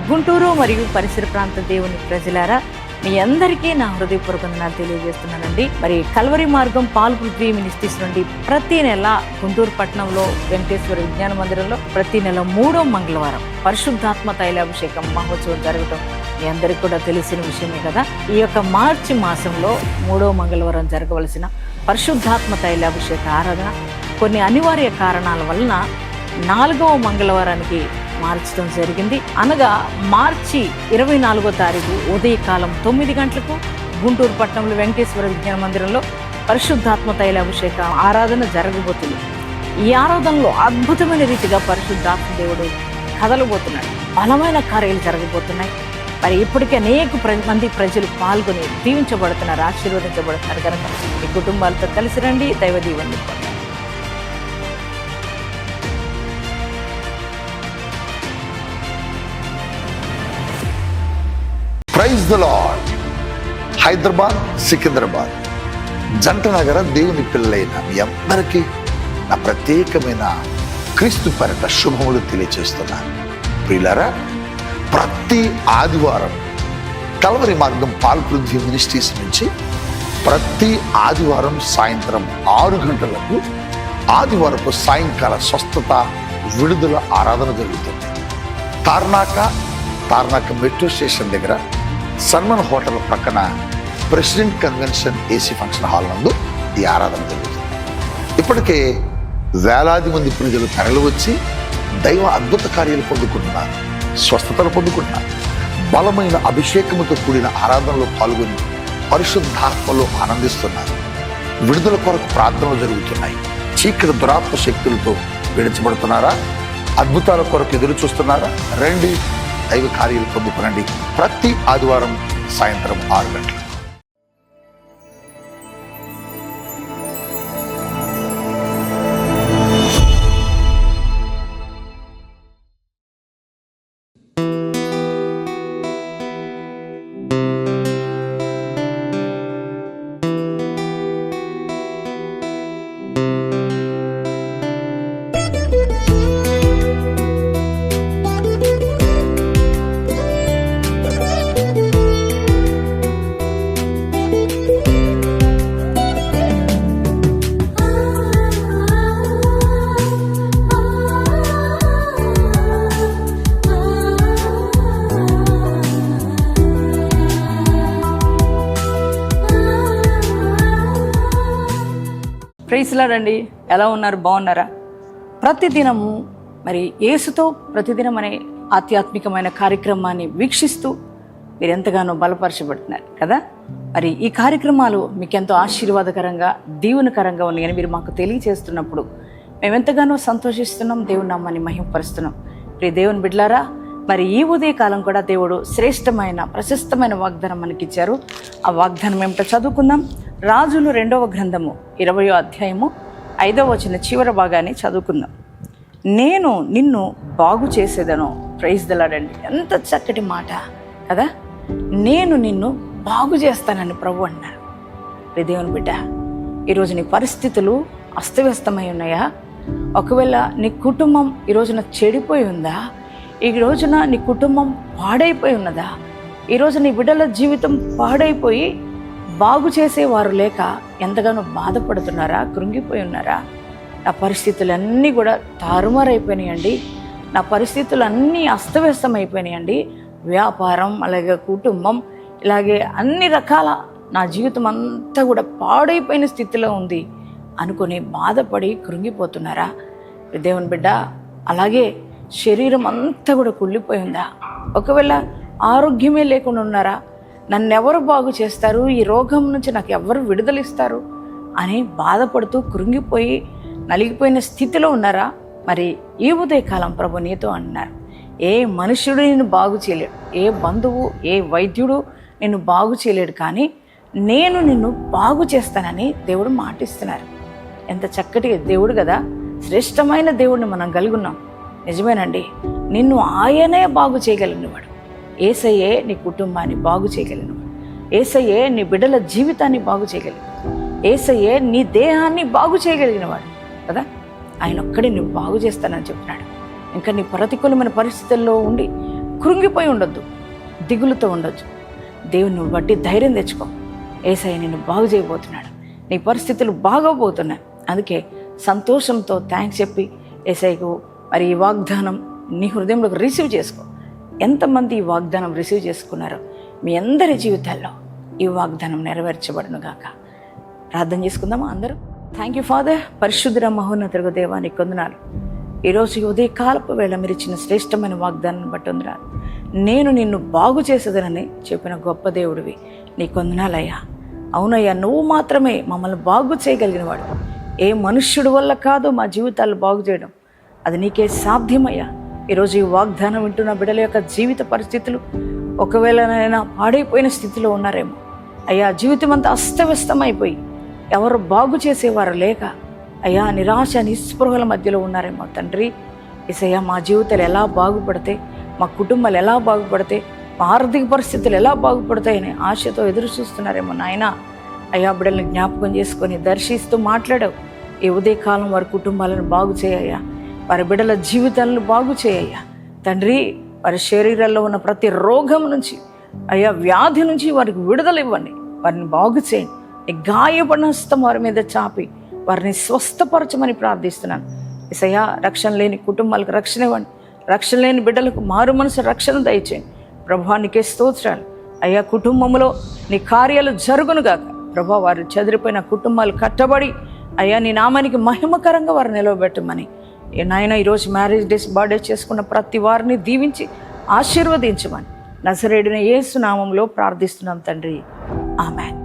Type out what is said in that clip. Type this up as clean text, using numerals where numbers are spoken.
గుంటూరు మరియు పరిసర ప్రాంత దేవుని ప్రజలారా, మీ అందరికీ నా హృదయపూర్వక వందనాలు తెలియజేస్తున్నానండి. మరి కల్వరి మార్గం పాల్ పృథ్వీ మినిస్ట్రీస్ నుండి ప్రతి నెల గుంటూరు పట్టణంలో వెంకటేశ్వర విజ్ఞాన మందిరంలో ప్రతి నెల 3వ మంగళవారం పరిశుద్ధాత్మ తైలాభిషేకం మహోత్సవం జరగటం మీ అందరికీ కూడా తెలిసిన విషయమే కదా. ఈ యొక్క మార్చి మాసంలో 3వ మంగళవారం జరగవలసిన పరిశుద్ధాత్మ తైలాభిషేక ఆరాధన కొన్ని అనివార్య కారణాల వలన 4వ మంగళవారానికి మార్చడం జరిగింది. అనగా మార్చి 24వ తారీఖు ఉదయకాలం 9 గంటలకు గుంటూరు పట్టణంలో వెంకటేశ్వర విజ్ఞాన మందిరంలో పరిశుద్ధాత్మ తైలాభిషేక ఆరాధన జరగబోతుంది. ఈ ఆరాధనలో అద్భుతమైన రీతిగా పరిశుద్ధాత్మ దేవుడు కదలబోతున్నాడు. బలమైన కార్యాలు జరగబోతున్నాయి. మరి ఇప్పటికే అనేక మంది ప్రజలు పాల్గొని దీవించబడుతున్నారు, ఆశీర్వదించబడుతున్నారు. కనుక మీ కుటుంబాలతో కలిసి రండి, దైవ దీవెనలు పొందండి. Praise the lord. Hyderabad, Secunderabad జంట నగర దేవుని పిల్లలైన మీ అందరికీ నా ప్రత్యేకమైన క్రీస్తు పేరిట శుభములు తెలియజేస్తున్నాను. ప్రియులారా, ప్రతి ఆదివారం కల్వరి మార్గం పాల్ పృథ్వీ మినిస్ట్రీస్ నుంచి ప్రతి ఆదివారం సాయంత్రం 6 గంటలకు ఆదివారపు సాయంకాల స్వస్థత విడుదల ఆరాధన జరుగుతుంది. తార్నాక మెట్రో స్టేషన్ దగ్గర సన్మన్ హోటల్ ప్రక్కన president convention AC function hall నందు ఈ ఆరాధన జరుగుతుంది. ఇప్పటికే వేలాది మంది ప్రజలు తరలి వచ్చి దైవ అద్భుత కార్యాలు పొందుకుంటున్నారు, స్వస్థతలు పొందుకుంటున్నారు. బలమైన అభిషేకముతో కూడిన ఆరాధనలో పాల్గొని పరిశుద్ధాత్మలో ఆనందిస్తున్నారు. విడుదల కొరకు ప్రార్థనలు జరుగుతున్నాయి. చీకటి దురాత్మ శక్తులతో విడిచబడుతున్నారా? అద్భుతాల కొరకు ఎదురు చూస్తున్నారా? రండి, దైవ కార్యాలు పొందుకునండి. ప్రతి ఆదివారం సాయంత్రం 6 గంటలకు. ప్రైజ్ లార్డ్ అండి. ఎలా ఉన్నారు? బాగున్నారా? ప్రతిదినము మరి యేసుతో ప్రతిదినం అనే ఆధ్యాత్మికమైన కార్యక్రమాన్ని వీక్షిస్తూ మీరు ఎంతగానో బలపరచబడుతున్నారు కదా. మరి ఈ కార్యక్రమాలు మీకు ఎంతో ఆశీర్వాదకరంగా దీవెనకరంగా ఉన్నాయని మీరు మాకు తెలియజేస్తున్నప్పుడు మేము ఎంతగానో సంతోషిస్తున్నాం, దేవుని నామాన్ని మహిమపరుస్తున్నాం. ప్రియ దేవుని బిడ్డలారా, మరి ఈ ఉదయకాలం కూడా దేవుడు శ్రేష్టమైన ప్రశస్తమైన వాగ్దానం మనకిచ్చారు. ఆ వాగ్దానం ఏమిటో చదువుకుందాం. రాజులు 2వ గ్రంథము 20వ అధ్యాయము 5వ వచనం చివరి భాగాన్ని చదువుకుందాం. నేను నిన్ను బాగు చేసేదను. ప్రైజ్ ది లార్డ్ అండి. ఎంత చక్కటి మాట కదా. నేను నిన్ను బాగు చేస్తానని ప్రభు అన్నారు. దేవుని బిడ్డ, ఈరోజు నీ పరిస్థితులు అస్తవ్యస్తమై ఉన్నాయా? ఒకవేళ నీ కుటుంబం ఈ రోజున చెడిపోయి ఉందా? ఈ రోజున నీ కుటుంబం పాడైపోయి ఉన్నదా? ఈరోజు నీ బిడ్డల జీవితం పాడైపోయి బాగు చేసేవారు లేక ఎంతగానో బాధపడుతున్నారా? కృంగిపోయి ఉన్నారా? నా పరిస్థితులన్నీ కూడా తారుమారైపోయినాయండి, నా పరిస్థితులన్నీ అస్తవ్యస్తం అయిపోయినాయండి, వ్యాపారం అలాగే కుటుంబం ఇలాగే అన్ని రకాల నా జీవితం అంతా కూడా పాడైపోయిన స్థితిలో ఉంది అనుకుని బాధపడి కృంగిపోతున్నారా? దేవుని బిడ్డ, అలాగే శరీరం అంతా కూడా కుళ్ళిపోయి ఉందా? ఒకవేళ ఆరోగ్యమే లేకుండా ఉన్నారా? నన్నెవరు బాగు చేస్తారు? ఈ రోగం నుంచి నాకు ఎవరు విడుదలిస్తారు అని బాధపడుతూ కృంగిపోయి నలిగిపోయిన స్థితిలో ఉన్నారా? మరి ఈ ఉదయకాలం ప్రభు నీతో అన్నారు, ఏ మనుష్యుడు నిన్ను బాగు చేయలేడు, ఏ బంధువు ఏ వైద్యుడు నిన్ను బాగు చేయలేడు, కానీ నేను నిన్ను బాగు చేస్తానని దేవుడు మాటిస్తున్నారు. ఎంత చక్కటి దేవుడు కదా. శ్రేష్టమైన దేవుడిని మనం కలిగి ఉన్నాం. నిజమేనండి, నిన్ను ఆయనే బాగు చేయగలిగినవాడు. యేసయ్యే నీ కుటుంబాన్ని బాగు చేయగలిగినవాడు. యేసయ్యే నీ బిడ్డల జీవితాన్ని బాగు చేయగలిగినవాడు. యేసయ్యే నీ దేహాన్ని బాగు చేయగలిగినవాడు కదా. ఆయన ఒక్కడే నువ్వు బాగు చేస్తానని చెప్తున్నాడు. ఇంకా నీ ప్రతికూలమైన పరిస్థితుల్లో ఉండి కృంగిపోయి ఉండొద్దు, దిగులుతో ఉండొచ్చు. దేవుని బట్టి ధైర్యం తెచ్చుకో. యేసయ్య నిన్ను బాగు చేయబోతున్నాడు, నీ పరిస్థితులు బాగోబోతున్నాయి. అందుకే సంతోషంతో థ్యాంక్స్ చెప్పి యేసయ్యకు మరి ఈ వాగ్దానం నీ హృదయంలోకి రిసీవ్ చేసుకో. ఎంతమంది ఈ వాగ్దానం రిసీవ్ చేసుకున్నారో మీ అందరి జీవితాల్లో ఈ వాగ్దానం నెరవేర్చబడును గాక. ప్రార్థన చేసుకుందామా అందరూ? Thank you father. పరిశుద్ధ మహోన్నతుడు దేవా, నీకు వందనాలు. ఈరోజు ఉదయ కాలపు వేళ మీరు ఇచ్చిన శ్రేష్టమైన వాగ్దానాన్ని బట్టి వందనాలు. నేను నిన్ను బాగు చేసేదనని చెప్పిన గొప్ప దేవుడివి, నీకు వందనాలయ్యా. అవునయ్యా, నువ్వు మాత్రమే మమ్మల్ని బాగు చేయగలిగిన వాడు. ఏ మనుష్యుడి వల్ల కాదు మా జీవితాలు బాగు చేయడం, అది నీకే సాధ్యమయ్యా. ఈరోజు ఈ వాగ్దానం వింటున్న బిడ్డల యొక్క జీవిత పరిస్థితులు ఒకవేళనైనా పాడైపోయిన స్థితిలో ఉన్నారేమో అయ్యా. జీవితం అంతా అస్తవ్యస్తమైపోయి ఎవరు బాగు చేసేవారు లేక అయ్యా నిరాశ నిస్పృహల మధ్యలో ఉన్నారేమో తండ్రి. యేసయ్యా, మా జీవితాలు ఎలా బాగుపడితే, మా కుటుంబాలు ఎలా బాగుపడితే, మా ఆర్థిక పరిస్థితులు ఎలా బాగుపడతాయని ఆశతో ఎదురు చూస్తున్నారేమో నాయనా. అయ్యా, బిడ్డల్ని జ్ఞాపకం చేసుకొని దర్శిస్తూ మాట్లాడావు. ఈ ఉదయకాలం వారి కుటుంబాలను బాగు చేయయ్యా, వారి బిడ్డల జీవితాలను బాగు చేయయ్యా తండ్రి. వారి శరీరాల్లో ఉన్న ప్రతి రోగం నుంచి అయ్యా, వ్యాధి నుంచి వారికి విడుదల ఇవ్వండి, వారిని బాగు చేయండి. ఈ గాయపడిన హస్తం వారి మీద చాపి వారిని స్వస్థపరచమని ప్రార్థిస్తున్నాను. యేసయ్యా, రక్షణ లేని కుటుంబాలకు రక్షణ ఇవ్వండి, రక్షణ లేని బిడ్డలకు మారు మనసు రక్షణ దయచేయండి. ప్రభువా, నీకే స్తోత్రాలు అయ్యా. కుటుంబంలో నీ కార్యాలు జరుగునుగాక ప్రభువా. వారు చెదిరిపోయిన కుటుంబాలు కట్టబడి అయ్యా నీ నామానికి మహిమకరంగా వారు నిలవబెట్టమని నాయన ఈరోజు మ్యారేజ్ డేస్, బర్త్డే చేసుకున్న ప్రతి వారిని దీవించి ఆశీర్వదించమని నజరేయుడైన యేసు నామంలో ప్రార్థిస్తున్నాం తండ్రి. ఆమేన్.